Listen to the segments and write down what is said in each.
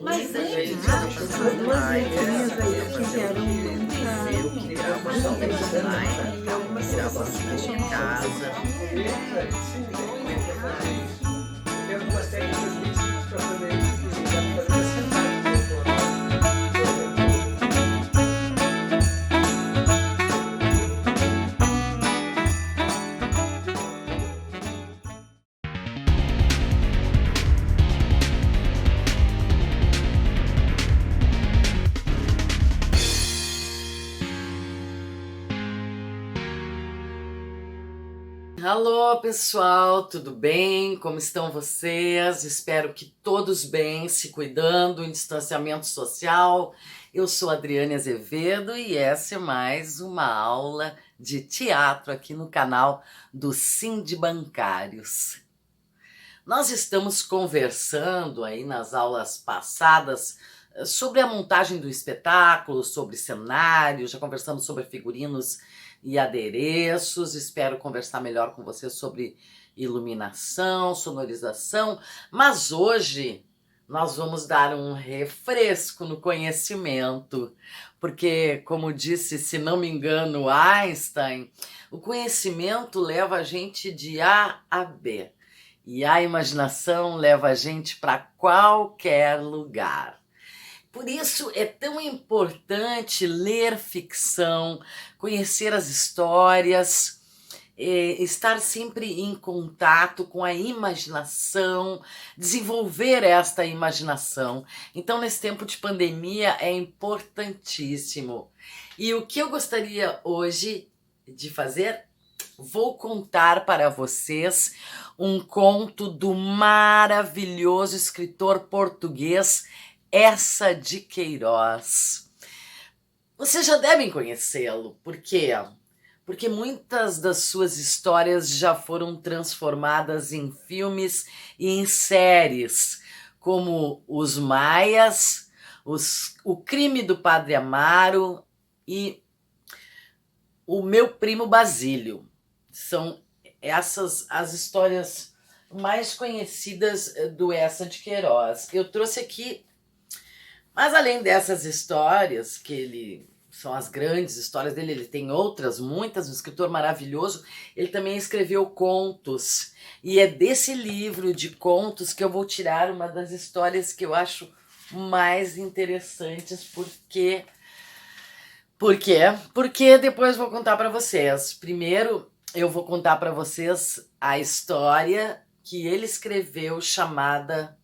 Mas Muita eu gente está acho essas passando duas mais, letrinhas aí quer que fazer um deram museu, que criar uma sala de design, criar bastante em casa. Tem algumas técnicas bem simples para fazer isso, que dá para fazer sentado mesmo, por exemplo. Alô, pessoal, tudo bem? Como estão vocês? Espero que todos bem, se cuidando em distanciamento social. Eu sou Adriane Azevedo e essa é mais uma aula de teatro aqui no canal do Sind Bancários. Nós estamos conversando aí nas aulas passadas sobre a montagem do espetáculo, sobre cenário, já conversamos sobre figurinos e adereços, espero conversar melhor com você sobre iluminação, sonorização, mas hoje nós vamos dar um refresco no conhecimento, porque, como disse, se não me engano, Einstein, o conhecimento leva a gente de A a B. E a imaginação leva a gente para qualquer lugar. Por isso é tão importante ler ficção, conhecer as histórias, estar sempre em contato com a imaginação, desenvolver esta imaginação. Então, nesse tempo de pandemia, é importantíssimo. E o que eu gostaria hoje de fazer? Vou contar para vocês um conto do maravilhoso escritor português Eça de Queiroz. Vocês já devem conhecê-lo, por quê? Porque muitas das suas histórias já foram transformadas em filmes e em séries, como Os Maias, O Crime do Padre Amaro e O Meu Primo Basílio. São essas as histórias mais conhecidas do Eça de Queiroz. Eu trouxe aqui, mas além dessas histórias, são as grandes histórias dele, ele tem outras, muitas, um escritor maravilhoso, ele também escreveu contos. E é desse livro de contos que eu vou tirar uma das histórias que eu acho mais interessantes, porque... Por quê? Porque depois vou contar para vocês. Primeiro, eu vou contar para vocês a história que ele escreveu chamada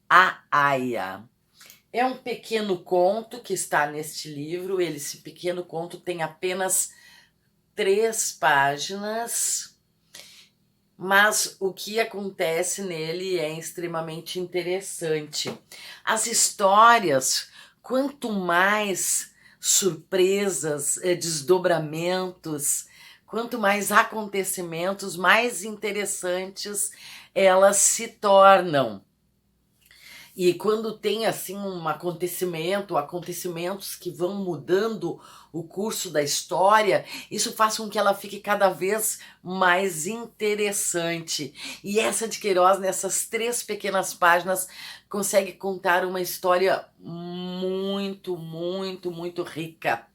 A Aia. É um pequeno conto que está neste livro. Esse pequeno conto tem apenas 3 páginas, mas o que acontece nele é extremamente interessante. As histórias, quanto mais surpresas, desdobramentos, quanto mais acontecimentos, mais interessantes elas se tornam. E quando tem assim um acontecimento, acontecimentos que vão mudando o curso da história, isso faz com que ela fique cada vez mais interessante. E Eça de Queiroz, nessas 3 pequenas páginas, consegue contar uma história muito, muito, muito rica.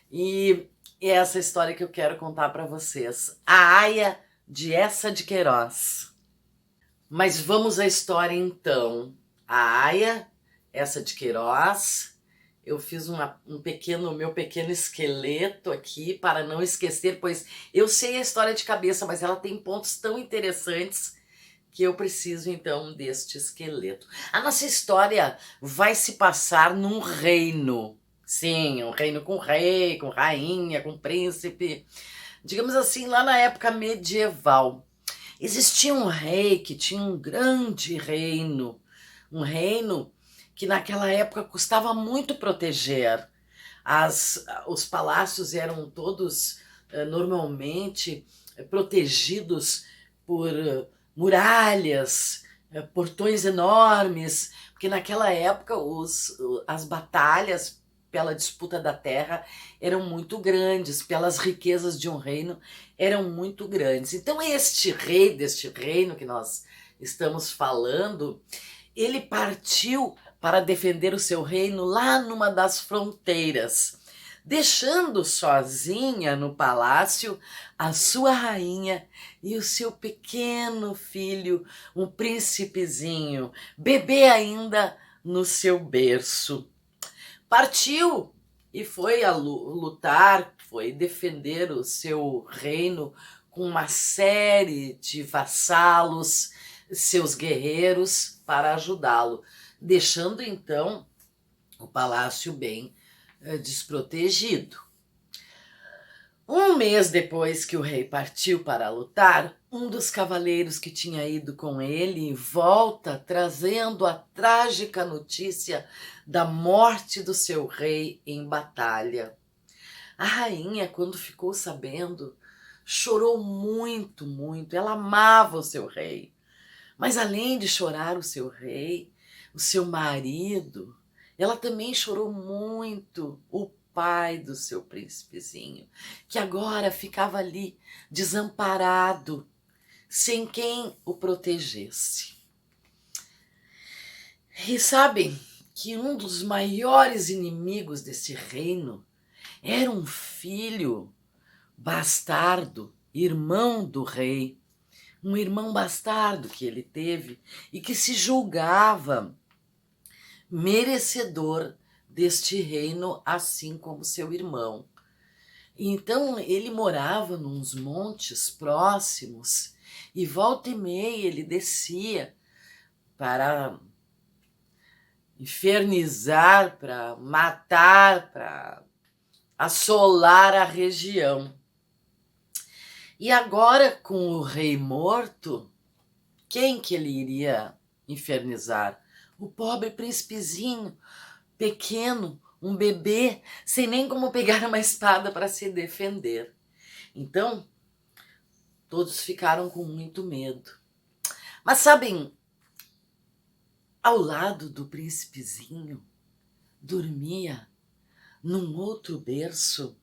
E é essa história que eu quero contar para vocês. A Aia de Eça de Queiroz. Mas vamos à história então. A Aia, Eça de Queiroz. Eu fiz meu pequeno esqueleto aqui para não esquecer, pois eu sei a história de cabeça, mas ela tem pontos tão interessantes que eu preciso então deste esqueleto. A nossa história vai se passar num reino. Sim, um reino com rei, com rainha, com príncipe. Digamos assim, lá na época medieval. Existia um rei que tinha um grande reino. Um reino que naquela época custava muito proteger. Os palácios eram todos normalmente protegidos por muralhas, portões enormes, porque naquela época as batalhas pela disputa da terra eram muito grandes, pelas riquezas de um reino eram muito grandes. Então este rei deste reino que nós estamos falando, ele partiu para defender o seu reino lá numa das fronteiras, deixando sozinha no palácio a sua rainha e o seu pequeno filho, um príncipezinho, bebê ainda no seu berço. Partiu e foi a lutar, foi defender o seu reino com uma série de vassalos, seus guerreiros, para ajudá-lo, deixando então o palácio bem desprotegido. Um mês depois que o rei partiu para lutar, um dos cavaleiros que tinha ido com ele volta trazendo a trágica notícia da morte do seu rei em batalha. A rainha, quando ficou sabendo, chorou muito, muito. Ela amava o seu rei. Mas além de chorar o seu rei, o seu marido, ela também chorou muito o pai do seu príncipezinho, que agora ficava ali desamparado, sem quem o protegesse. E sabem que um dos maiores inimigos desse reino era um filho bastardo, irmão do rei, um irmão bastardo que ele teve e que se julgava merecedor deste reino, assim como seu irmão. Então ele morava nos montes próximos e volta e meia ele descia para infernizar, para matar, para assolar a região. E agora, com o rei morto, quem que ele iria infernizar? O pobre príncipezinho, pequeno, um bebê, sem nem como pegar uma espada para se defender. Então, todos ficaram com muito medo. Mas sabem, ao lado do príncipezinho, dormia, num outro berço,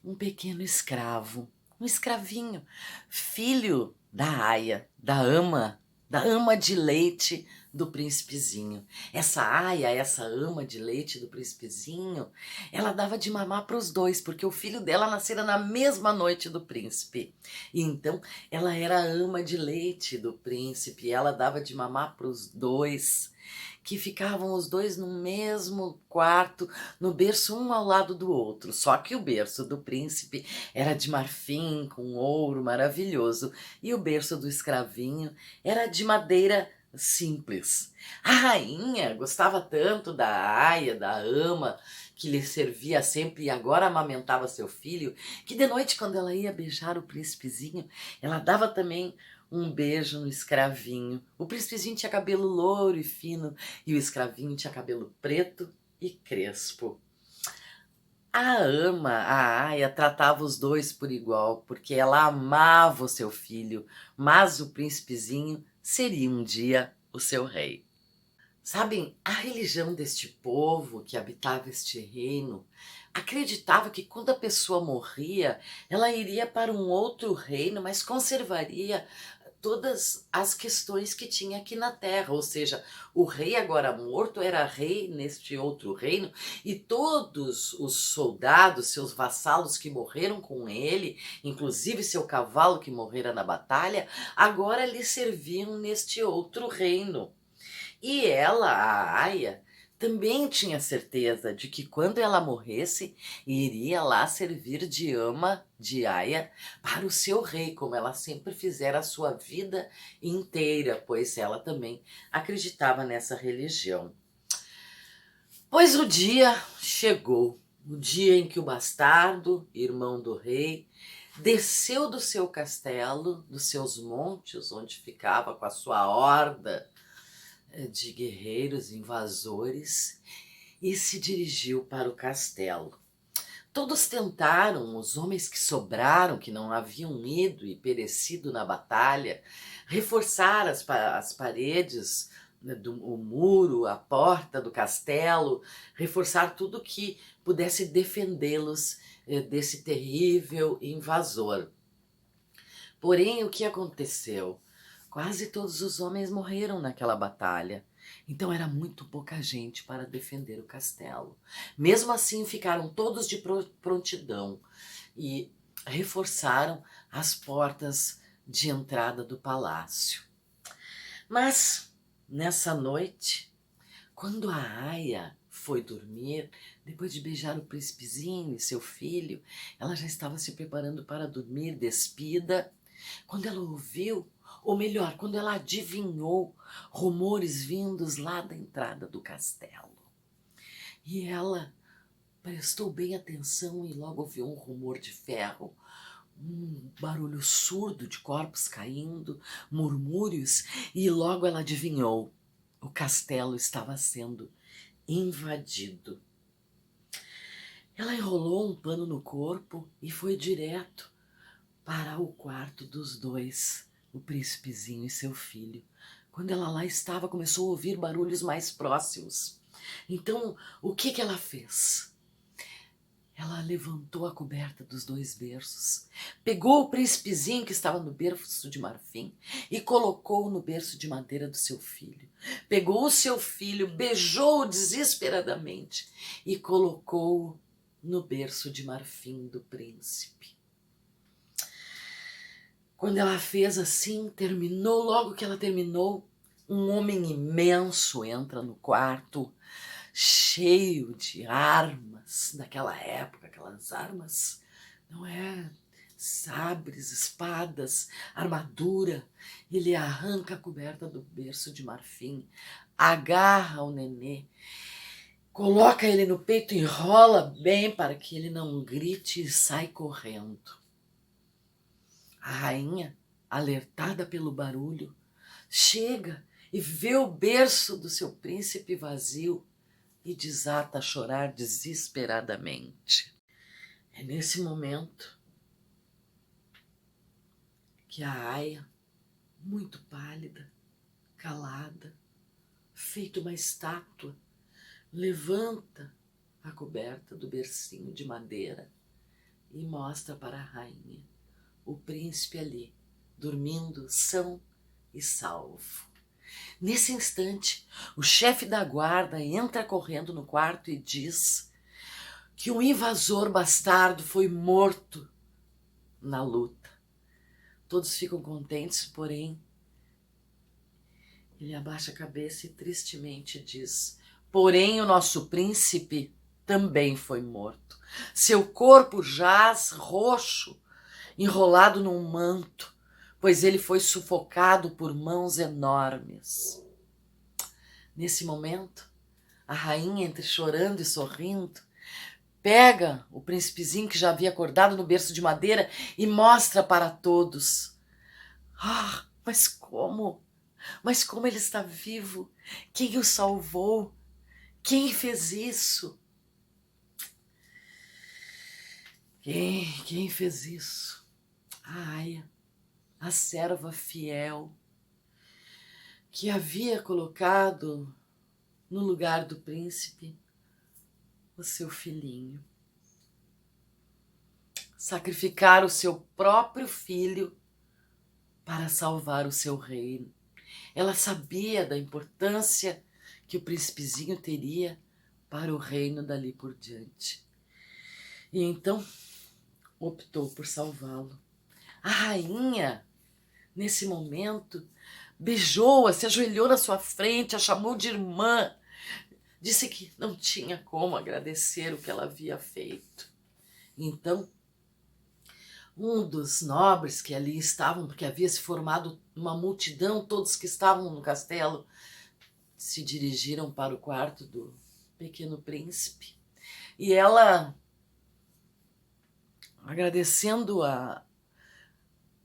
um pequeno escravo, um escravinho, filho da aia, da ama de leite do príncipezinho. Essa aia, essa ama de leite do príncipezinho, ela dava de mamar para os dois, porque o filho dela nascera na mesma noite do príncipe. E então ela era a ama de leite do príncipe, e ela dava de mamar para os dois, que ficavam os dois no mesmo quarto, no berço um ao lado do outro. Só que o berço do príncipe era de marfim, com ouro maravilhoso, e o berço do escravinho era de madeira simples. A rainha gostava tanto da aia, da ama, que lhe servia sempre e agora amamentava seu filho, que de noite, quando ela ia beijar o príncipezinho, ela dava também um beijo no escravinho. O príncipezinho tinha cabelo louro e fino e o escravinho tinha cabelo preto e crespo. A ama, a aia, tratava os dois por igual, porque ela amava o seu filho, mas o príncipezinho seria um dia o seu rei. Sabem, a religião deste povo que habitava este reino acreditava que quando a pessoa morria, ela iria para um outro reino, mas conservaria todas as questões que tinha aqui na terra, ou seja, o rei agora morto era rei neste outro reino e todos os soldados, seus vassalos que morreram com ele, inclusive seu cavalo que morrera na batalha, agora lhe serviam neste outro reino. E ela, a aia, também tinha certeza de que quando ela morresse, iria lá servir de ama, de aia, para o seu rei, como ela sempre fizera a sua vida inteira, pois ela também acreditava nessa religião. Pois o dia chegou, o dia em que o bastardo, irmão do rei, desceu do seu castelo, dos seus montes, onde ficava com a sua horda de guerreiros invasores, e se dirigiu para o castelo. Todos tentaram, os homens que sobraram, que não haviam ido e perecido na batalha, reforçar as paredes, o muro, a porta do castelo, reforçar tudo que pudesse defendê-los desse terrível invasor. Porém, o que aconteceu? Quase todos os homens morreram naquela batalha. Então era muito pouca gente para defender o castelo. Mesmo assim, ficaram todos de prontidão e reforçaram as portas de entrada do palácio. Mas, nessa noite, quando a Aia foi dormir, depois de beijar o príncipezinho e seu filho, ela já estava se preparando para dormir, despida, quando ela ouviu, ou melhor, quando ela adivinhou rumores vindos lá da entrada do castelo. E ela prestou bem atenção e logo ouviu um rumor de ferro, um barulho surdo de corpos caindo, murmúrios, e logo ela adivinhou. O castelo estava sendo invadido. Ela enrolou um pano no corpo e foi direto para o quarto dos dois, o príncipezinho e seu filho. Quando ela lá estava, começou a ouvir barulhos mais próximos. Então, o que ela fez? Ela levantou a coberta dos dois berços, pegou o príncipezinho que estava no berço de marfim e colocou no berço de madeira do seu filho. Pegou o seu filho, beijou-o desesperadamente e colocou-o no berço de marfim do príncipe. Quando ela fez assim, terminou, logo que ela terminou, um homem imenso entra no quarto, cheio de armas daquela época, aquelas armas, não é? Sabres, espadas, armadura. Ele arranca a coberta do berço de marfim, agarra o nenê, coloca ele no peito, enrola bem para que ele não grite e sai correndo. A rainha, alertada pelo barulho, chega e vê o berço do seu príncipe vazio e desata a chorar desesperadamente. É nesse momento que a Aia, muito pálida, calada, feito uma estátua, levanta a coberta do bercinho de madeira e mostra para a rainha o príncipe ali, dormindo são e salvo. Nesse instante, o chefe da guarda entra correndo no quarto e diz que um invasor bastardo foi morto na luta. Todos ficam contentes, porém, ele abaixa a cabeça e tristemente diz: porém, o nosso príncipe também foi morto. Seu corpo jaz roxo, enrolado num manto, pois ele foi sufocado por mãos enormes. Nesse momento, a rainha, entre chorando e sorrindo, pega o príncipezinho que já havia acordado no berço de madeira e mostra para todos. Ah, mas como? Mas como ele está vivo? Quem o salvou? Quem fez isso? Quem fez isso? A Aia, a serva fiel, que havia colocado no lugar do príncipe o seu filhinho. Sacrificar o seu próprio filho para salvar o seu reino. Ela sabia da importância que o príncipezinho teria para o reino dali por diante. E então optou por salvá-lo. A rainha, nesse momento, beijou-a, se ajoelhou na sua frente, a chamou de irmã, disse que não tinha como agradecer o que ela havia feito. Então, um dos nobres que ali estavam, porque havia se formado uma multidão, todos que estavam no castelo, se dirigiram para o quarto do pequeno príncipe. E ela, agradecendo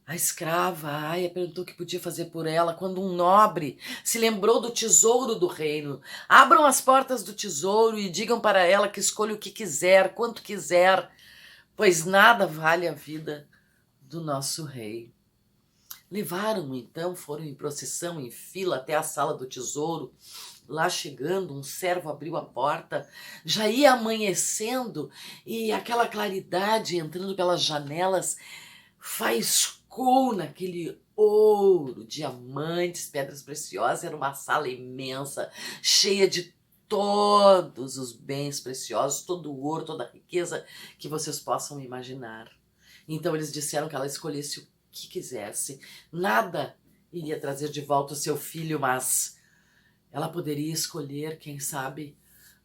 a escrava, a Aia, perguntou o que podia fazer por ela, quando um nobre se lembrou do tesouro do reino. Abram as portas do tesouro e digam para ela que escolha o que quiser, quanto quiser, pois nada vale a vida do nosso rei. Levaram-no então, foram em procissão, em fila até a sala do tesouro. Lá chegando, um servo abriu a porta, já ia amanhecendo e aquela claridade entrando pelas janelas faz tocou naquele ouro, diamantes, pedras preciosas. Era uma sala imensa, cheia de todos os bens preciosos, todo o ouro, toda a riqueza que vocês possam imaginar. Então eles disseram que ela escolhesse o que quisesse. Nada iria trazer de volta o seu filho, mas ela poderia escolher, quem sabe,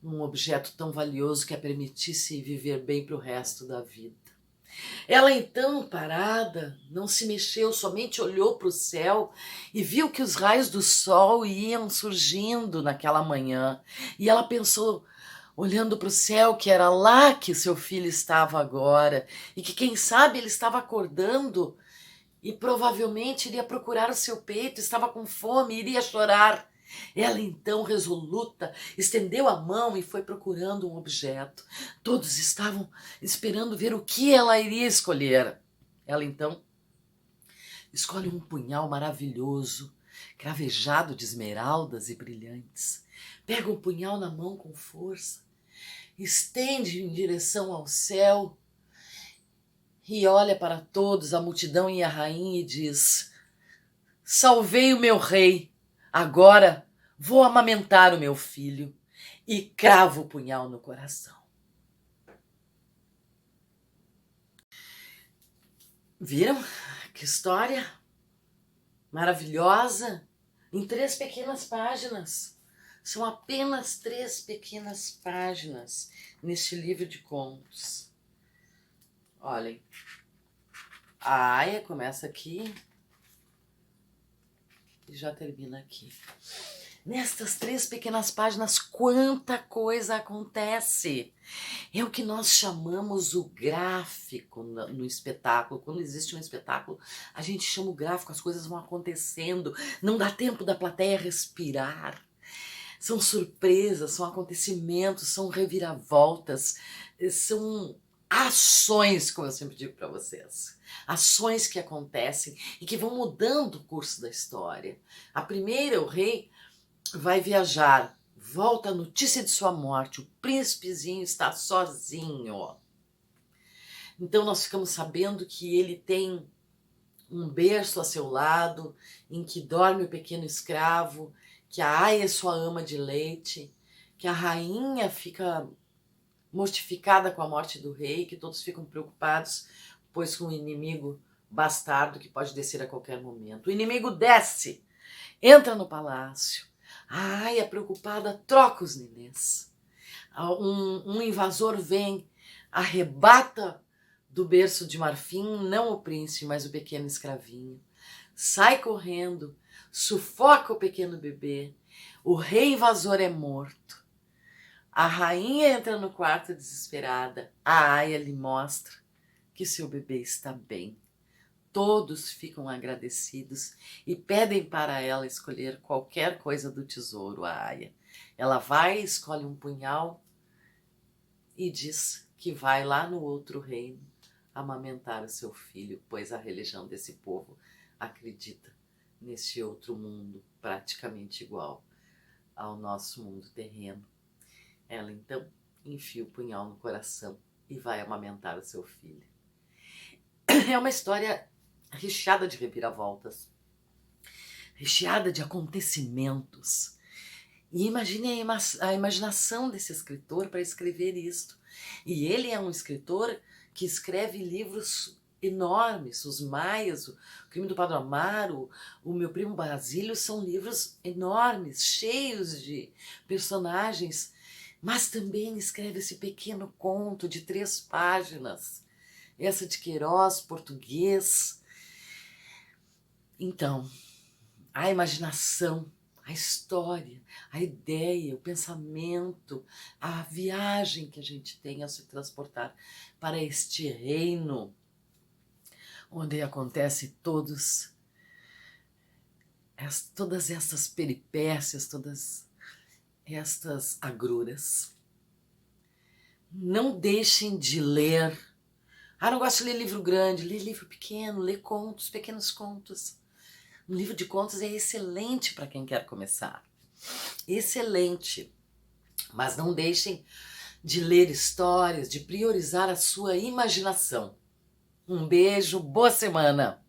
um objeto tão valioso que a permitisse viver bem para o resto da vida. Ela então, parada, não se mexeu, somente olhou para o céu e viu que os raios do sol iam surgindo naquela manhã. E ela pensou, olhando para o céu, que era lá que seu filho estava agora e que, quem sabe, ele estava acordando e provavelmente iria procurar o seu peito, estava com fome, iria chorar. Ela então, resoluta, estendeu a mão e foi procurando um objeto. Todos estavam esperando ver o que ela iria escolher. Ela então escolhe um punhal maravilhoso, cravejado de esmeraldas e brilhantes. Pega o punhal na mão com força, estende em direção ao céu e olha para todos, a multidão e a rainha, e diz: salvei o meu rei. Agora vou amamentar o meu filho, e cravo o punhal no coração. Viram que história maravilhosa? Em 3 pequenas páginas. São apenas 3 pequenas páginas neste livro de contos. Olhem, a Aya começa aqui e já termina aqui. Nestas 3 pequenas páginas, quanta coisa acontece! É o que nós chamamos o gráfico no espetáculo. Quando existe um espetáculo, a gente chama o gráfico, as coisas vão acontecendo, não dá tempo da plateia respirar. São surpresas, são acontecimentos, são reviravoltas, são ações, como eu sempre digo para vocês. Ações que acontecem e que vão mudando o curso da história. A primeira, o rei vai viajar, volta a notícia de sua morte, o príncipezinho está sozinho. Então nós ficamos sabendo que ele tem um berço a seu lado, em que dorme o pequeno escravo, que a Aya é sua ama de leite, que a rainha fica mortificada com a morte do rei, que todos ficam preocupados, pois com um inimigo bastardo que pode descer a qualquer momento. O inimigo desce, entra no palácio. A Aya, preocupada, troca os nenês. Um invasor vem, arrebata do berço de marfim, não o príncipe, mas o pequeno escravinho. Sai correndo, sufoca o pequeno bebê. O rei invasor é morto. A rainha entra no quarto desesperada. A Aya lhe mostra que seu bebê está bem. Todos ficam agradecidos e pedem para ela escolher qualquer coisa do tesouro, a Aya. Ela vai, escolhe um punhal e diz que vai lá no outro reino amamentar o seu filho, pois a religião desse povo acredita nesse outro mundo praticamente igual ao nosso mundo terreno. Ela então enfia o punhal no coração e vai amamentar o seu filho. É uma história recheada de reviravoltas, recheada de acontecimentos. E imagine a imaginação desse escritor para escrever isto. E ele é um escritor que escreve livros enormes. Os Maias, o Crime do Padre Amaro, o Meu Primo Basílio são livros enormes, cheios de personagens, mas também escreve esse pequeno conto de 3 páginas, essa de Queiroz, português. Então, a imaginação, a história, a ideia, o pensamento, a viagem que a gente tem ao se transportar para este reino, onde acontece todas essas peripécias, todas estas agruras. Não deixem de ler. Não gosto de ler livro grande, ler livro pequeno, ler contos, pequenos contos. Um livro de contos é excelente para quem quer começar. Excelente. Mas não deixem de ler histórias, de priorizar a sua imaginação. Um beijo, boa semana!